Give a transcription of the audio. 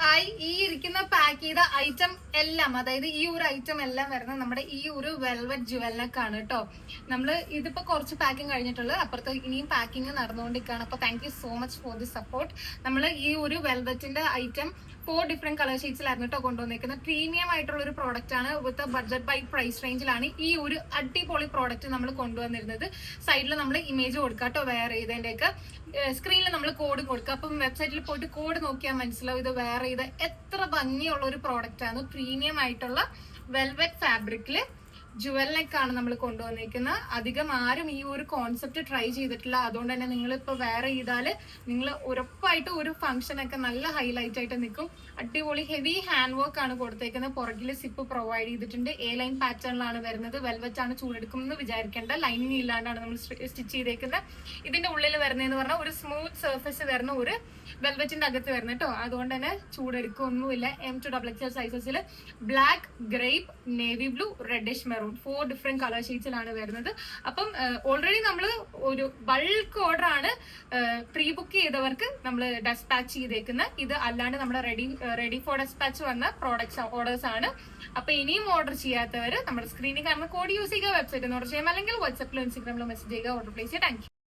Hi, ഈ ഇരിക്കുന്ന pack ചെയ്ത ഐറ്റം എല്ലാം, അതായത് ഈ ഒരു ഐറ്റം എല്ലാം വരുന്നത് നമ്മുടെ ഈ ഒരു വെൽവെറ്റ് ജുവലിനൊക്കെയാണ് കേട്ടോ. നമ്മള് ഇതിപ്പോ കുറച്ച് പാക്കിംഗ് കഴിഞ്ഞിട്ടുള്ളത്, അപ്പുറത്ത് ഇനിയും പാക്കിംഗ് നടന്നുകൊണ്ടിരിക്കുകയാണ്. അപ്പൊ thank you so much for the support. നമ്മൾ ഈ ഒരു വെൽവെറ്റിന്റെ ഐറ്റം 4 ഡിഫറെന്റ് കളർ ഷെയ്ഡ്സിലായിരുന്നു കേട്ടോ കൊണ്ടുവന്നിരിക്കുന്നത്. പ്രീമിയം ആയിട്ടുള്ള ഒരു പ്രോഡക്റ്റ് ആണ്. വിത്ത് ബഡ്ജറ്റ് ബൈ പ്രൈസ് റേഞ്ചിലാണ് ഈ ഒരു അടിപൊളി പ്രോഡക്റ്റ് നമ്മൾ കൊണ്ടുവന്നിരുന്നത്. സൈഡിൽ നമ്മൾ ഇമേജ് കൊടുക്കാം കേട്ടോ, വേറെ ചെയ്തതിന്റെയൊക്കെ സ്ക്രീനിൽ നമ്മൾ കോഡ് കൊടുക്കുക. അപ്പം വെബ്സൈറ്റിൽ പോയിട്ട് കോഡ് നോക്കിയാൽ മനസ്സിലാവും ഇത് വേറെ ചെയ്ത് എത്ര ഭംഗിയുള്ള ഒരു പ്രോഡക്റ്റ് ആണ്. പ്രീമിയം ആയിട്ടുള്ള വെൽവെറ്റ് ഫാബ്രിക്കില് ജുവലിനൊക്കെയാണ് നമ്മൾ കൊണ്ടുവന്നിരിക്കുന്നത്. അധികം ആരും ഈ ഒരു കോൺസെപ്റ്റ് ട്രൈ ചെയ്തിട്ടില്ല. അതുകൊണ്ട് തന്നെ നിങ്ങൾ ഇപ്പൊ വേറെ ചെയ്താല് നിങ്ങൾ ഉറപ്പായിട്ടും ഒരു ഫംഗ്ഷനൊക്കെ നല്ല ഹൈലൈറ്റ് ആയിട്ട് നിൽക്കും. അടിപൊളി ഹെവി ഹാൻഡ് വർക്ക് ആണ് കൊടുത്തേക്കുന്നത്. പുറകിൽ സിപ്പ് പ്രൊവൈഡ് ചെയ്തിട്ടുണ്ട്. എ ലൈൻ പാറ്റേണിലാണ് വരുന്നത്. വെൽവെറ്റ് ആണ്, ചൂടെടുക്കുമെന്ന് വിചാരിക്കേണ്ട. ലൈനിങ് ഇല്ലാണ്ടാണ് നമ്മൾ സ്റ്റിച്ച് ചെയ്തേക്കുന്നത്. ഇതിന്റെ ഉള്ളിൽ വരുന്നതെന്ന് പറഞ്ഞാൽ ഒരു സ്മൂത്ത് സർഫസ് വരുന്ന ഒരു വെൽവെറ്റിന്റെ അകത്ത് വരുന്നത് കേട്ടോ. അതുകൊണ്ട് തന്നെ ചൂടെടുക്കൊന്നുമില്ല. M2XL സൈസസിൽ black, grape, navy blue, reddish maroon 4 different colour ഷെയ്ഡ്സിലാണ് വരുന്നത്. അപ്പം ഓൾറെഡി നമ്മൾ ഒരു ബൾക്ക് ഓർഡർ ആണ് പ്രീ ബുക്ക് ചെയ്തവർക്ക് നമ്മൾ ഡെസ്പാച്ച് ചെയ്തേക്കുന്നത്. ഇത് അല്ലാണ്ട് നമ്മുടെ റെഡി ഫോർ ഡെസ്പാച്ച് വന്ന പ്രോഡക്ട്സ് ഓർഡേഴ്സ് ആണ്. അപ്പൊ ഇനിയും ഓർഡർ ചെയ്യാത്തവർ നമ്മുടെ സ്ക്രീനിൽ കാണുന്ന കോഡ് യൂസ് ചെയ്യുക, വെബ്സൈറ്റിൽ നിന്ന് ഓർഡർ ചെയ്യാം, അല്ലെങ്കിൽ വാട്സ്ആപ്പിലോ ഇൻസ്റ്റാഗ്രാമിലോ മെസ്സേജ് ചെയ്യുക, ഓർഡർ പ്ലേസ് ചെയ്യുക. Thank you.